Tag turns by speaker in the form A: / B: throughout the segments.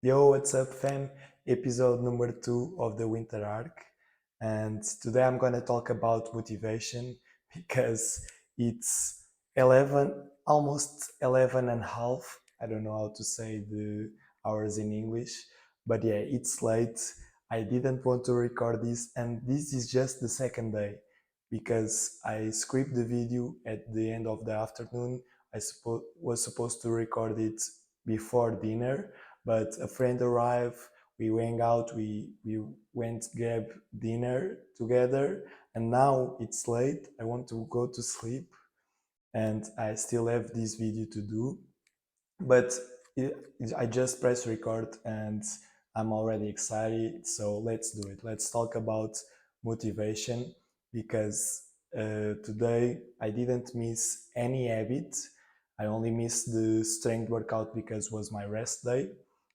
A: Yo, what's up, fam? Episode number 2 of the winter arc. And today I'm going to talk about motivation because it's 11, almost 11 and a half. I don't know how to say the hours in English, but yeah, it's late. I didn't want to record this, and this is just the second day because I script the video at the end of the afternoon. Was supposed to record it before dinner, but a friend arrived. We went out. We went grab dinner together, and now it's late. I want to go to sleep, and I still have this video to do. But it, I just press record, and I'm already excited. So let's do it. Let's talk about motivation because today I didn't miss any habit. I only missed the strength workout because it was my rest day,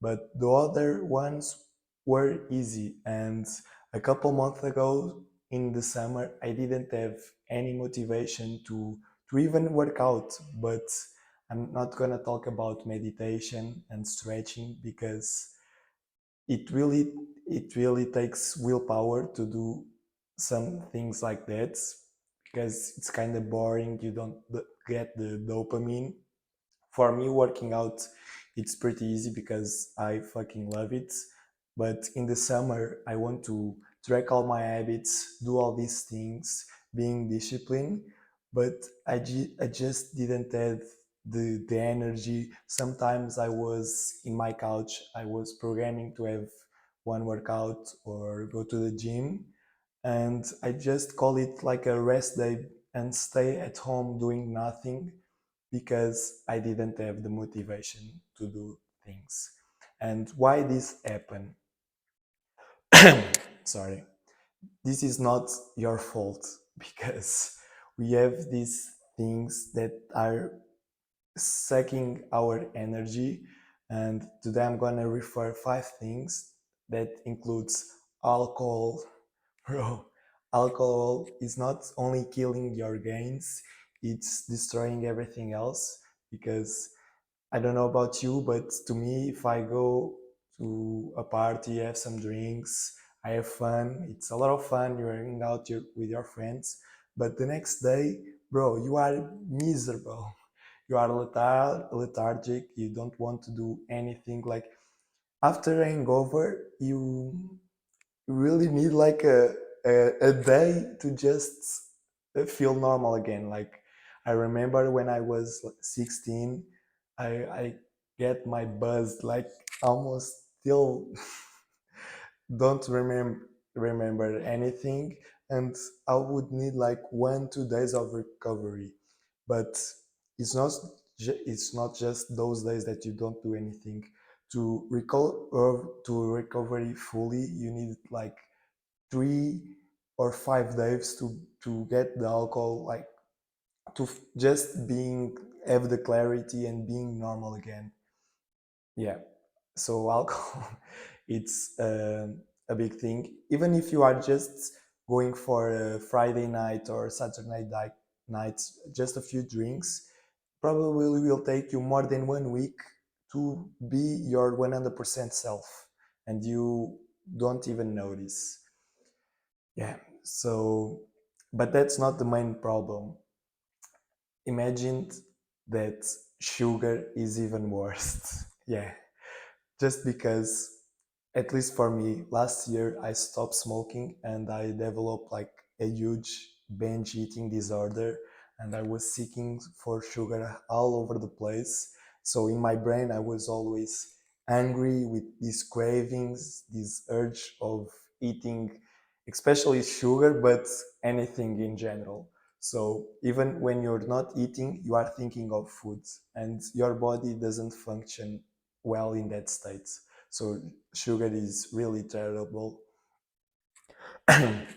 A: but the other ones were easy. And a couple months ago in the summer, I didn't have any motivation to even work out. But I'm not gonna talk about meditation and stretching because it really it really takes willpower to do some things like that because it's kind of boring. You don't get the dopamine. For me, working out, it's pretty easy because I fucking love it. But in the summer, I want to track all my habits, do all these things, being disciplined. But I just didn't have the energy. Sometimes I was in my couch, I was programming to have one workout or go to the gym, and I just call it like a rest day and stay at home doing nothing because I didn't have the motivation to do things. And why this happened? Sorry, this is not your fault because we have these things that are sucking our energy. And today I'm gonna refer 5 things that includes alcohol. Bro, alcohol is not only killing your gains, it's destroying everything else. Because I don't know about you, but to me, if I go to a party, have some drinks, I have fun, it's a lot of fun, you're hanging out with your friends, but the next day, bro, you are miserable. You are lethargic, you don't want to do anything. Like after a hangover, you really need like a day to just feel normal again. Like I remember when I was like 16, I get my buzz like almost still don't remember anything, and I would need like 1 2 days of recovery. But it's not it's not just those days that you don't do anything. To recover fully, you need like 3 or 5 days to get the alcohol, like just being have the clarity and being normal again. Yeah, so alcohol it's a big thing. Even if you are just going for a Friday night or Saturday night, just a few drinks probably will take you more than 1 week to be your 100% self, and you don't even notice. Yeah, so, but that's not the main problem. Imagine that sugar is even worse. Yeah, just because, at least for me, last year I stopped smoking and I developed like a huge binge eating disorder, and I was seeking for sugar all over the place. So in my brain, I was always angry with these cravings, this urge of eating, especially sugar, but anything in general. So even when you're not eating, you are thinking of food, and your body doesn't function well in that state. So sugar is really terrible.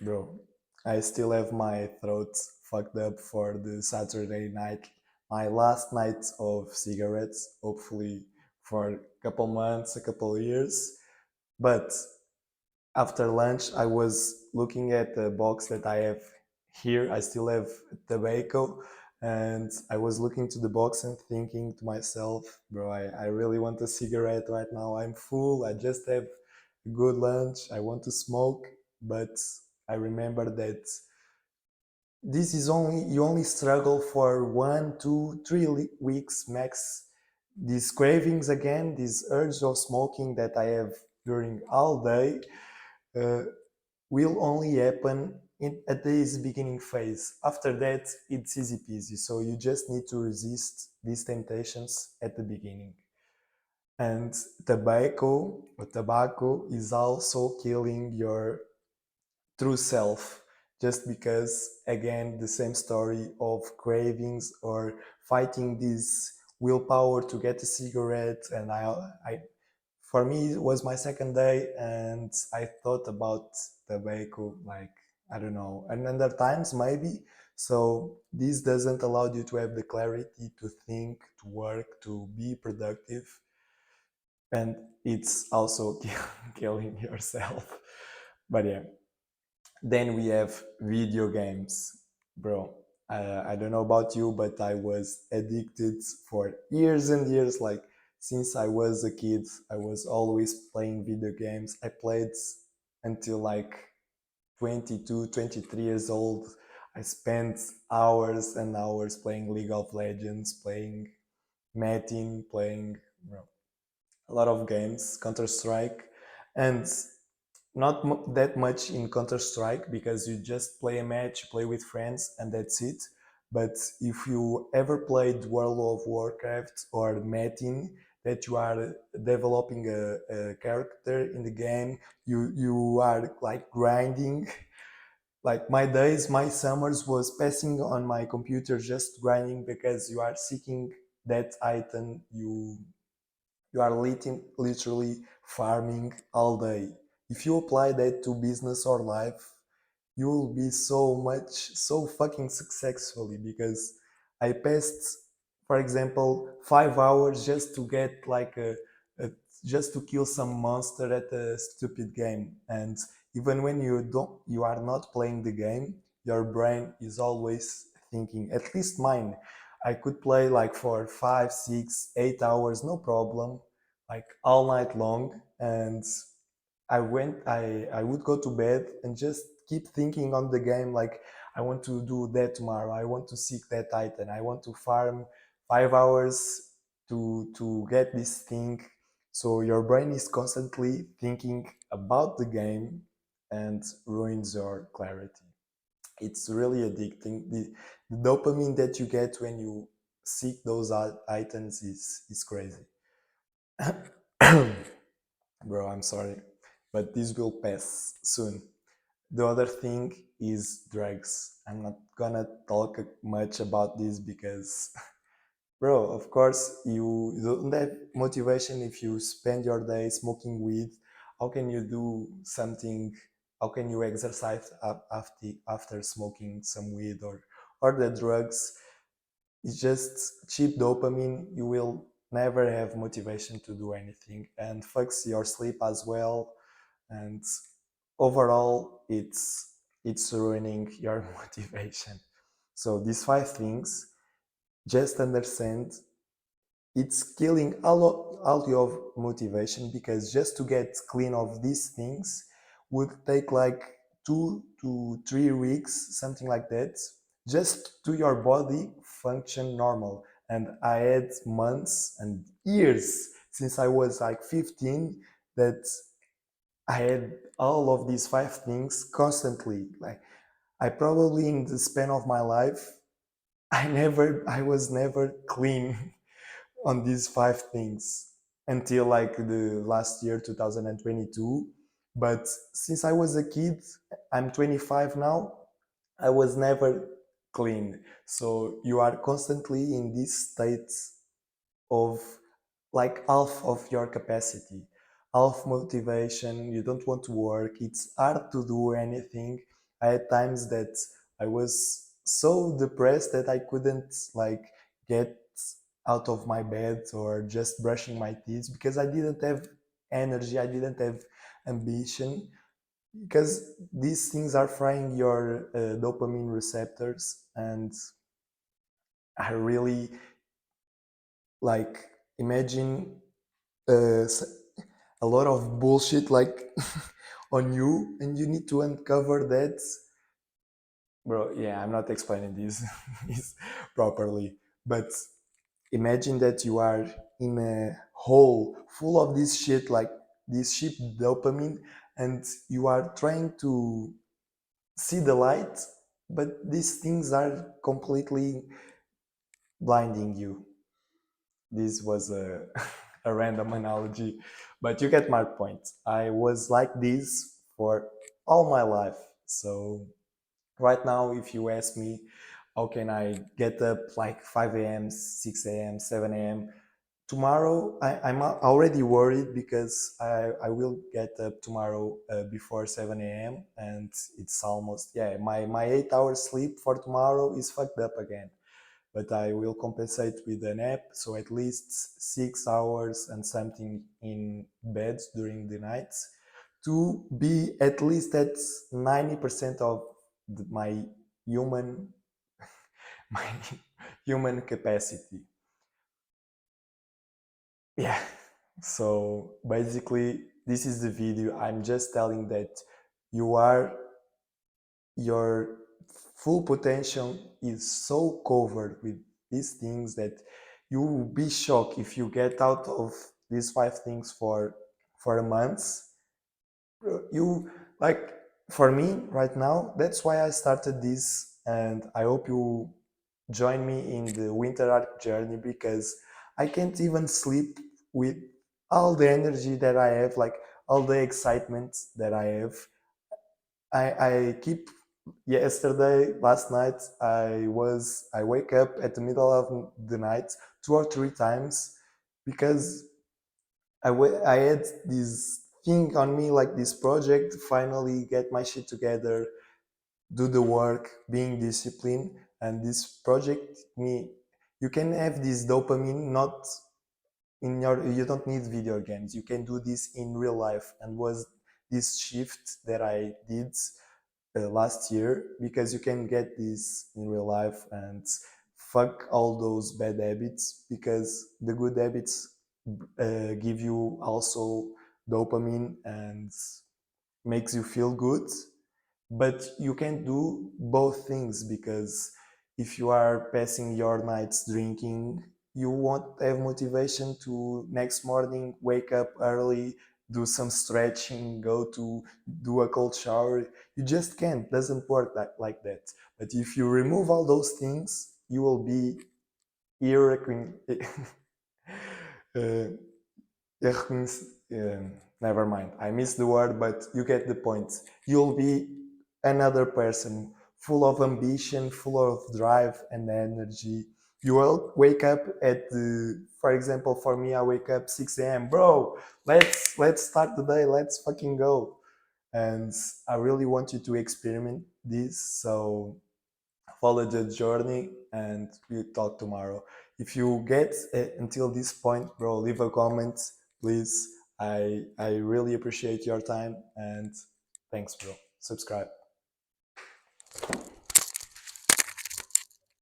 A: Bro, I still have my throat fucked up for the Saturday night, my last night of cigarettes, hopefully for a couple months, a couple years. But after lunch, I was looking at the box that I have here. I still have tobacco, And I was looking to the box and thinking to myself, bro, I really want a cigarette right now. I'm full. I just have a good lunch. I want to smoke. But I remember that this is only, you only struggle for 1, 2, 3 weeks max. These cravings again, this urge of smoking that I have during all day, uh, will only happen at this beginning phase. After that, it's easy peasy. So you just need to resist these temptations at the beginning. And tobacco is also killing your true self, just because, again, the same story of cravings or fighting this willpower to get a cigarette. And I for me it was my second day, and I thought about tobacco like, I don't know, another times maybe. So this doesn't allow you to have the clarity to think, to work, to be productive, and it's also killing yourself. But yeah, then we have video games, bro. I don't know about you, but I was addicted for years and years. Like, since I was a kid, I was always playing video games. I played until like 22, 23 years old. I spent hours and hours playing League of Legends, playing Metin, playing, you know, a lot of games, Counter Strike, and not that much in Counter Strike because you just play a match, play with friends, and that's it. But if you ever played World of Warcraft or Metin, that you are developing a character in the game, you are like grinding. Like, my days, my summers was passing on my computer just grinding, because you are seeking that item. You are literally farming all day. If you apply that to business or life, you will be so fucking successfully, because I passed, for example, 5 hours just to get like a just to kill some monster at a stupid game. And even when you are not playing the game, your brain is always thinking. At least mine, I could play like for 5, 6, 8 hours, no problem, like all night long. And I would go to bed and just keep thinking on the game, like, I want to do that tomorrow. I want to seek that item. I want to farm 5 hours to get this thing. So your brain is constantly thinking about the game and ruins your clarity. It's really addicting. The dopamine that you get when you seek those items is crazy. Bro, I'm sorry, but this will pass soon. The other thing is drugs. I'm not gonna talk much about this because, bro, of course, you don't have motivation if you spend your day smoking weed. How can you do something? How can you exercise after smoking some weed or the drugs? It's just cheap dopamine. You will never have motivation to do anything, and fucks your sleep as well. And overall, it's ruining your motivation. So these 5 things, just understand, it's killing all your motivation, because just to get clean of these things would take like 2 to 3 weeks, something like that, just to your body function normal. And I had months and years since I was like 15 that I had all of these 5 things constantly. Like, I probably, in the span of my life, I was never clean on these 5 things until like the last year, 2022. But since I was a kid, I'm 25 now, I was never clean. So you are constantly in this state of like half of your capacity, half motivation. You don't want to work. It's hard to do anything. I had times that I was so depressed that I couldn't like get out of my bed or just brushing my teeth, because I didn't have energy. I didn't have ambition, because these things are frying your dopamine receptors. And I really like imagine uh, s- a lot of bullshit like on you, and you need to uncover that. Bro, yeah, I'm not explaining this, this properly, but imagine that you are in a hole full of this shit, like this shit dopamine, and you are trying to see the light, but these things are completely blinding you. This was a, a random analogy, but you get my point. I was like this for all my life. So right now, if you ask me, how can I get up like 5 a.m., 6 a.m., 7 a.m.? Tomorrow, I'm already worried because I will get up tomorrow before 7 a.m. and it's almost, yeah, my 8 hours sleep for tomorrow is fucked up again. But I will compensate with a nap, so at least 6 hours and something in bed during the nights to be at least at 90% of my human my human capacity. Yeah. So basically, this is the video. I'm just telling that you are your full potential is so covered with these things that you will be shocked if you get out of these five things for a month. You like for me right now. That's why I started this, and I hope you join me in the winter art journey because I can't even sleep with all the energy that I have, like all the excitement that I have. I keep yesterday, last night, I wake up at the middle of the night 2 or 3 times because I had this thing on me, like this project, finally get my shit together, do the work, being disciplined, and this project me. You can have this dopamine not in your. You don't need video games. You can do this in real life, and was this shift that I did last year because you can get this in real life and fuck all those bad habits because the good habits give you also dopamine and makes you feel good, but you can't do both things because if you are passing your nights drinking, you won't have motivation to next morning wake up early, do some stretching, go to do a cold shower. You just can't. Doesn't work like that. But if you remove all those things, you will be irrecon- uh, never mind. I missed the word, but you get the point. You'll be another person, full of ambition, full of drive and energy. You will wake up at the, for example, for me, I wake up 6 a.m. Bro, let's start the day. Let's fucking go. And I really want you to experiment this. So follow the journey and we talk tomorrow. If you get until this point, bro, leave a comment, please. I really appreciate your time and thanks, bro. Subscribe.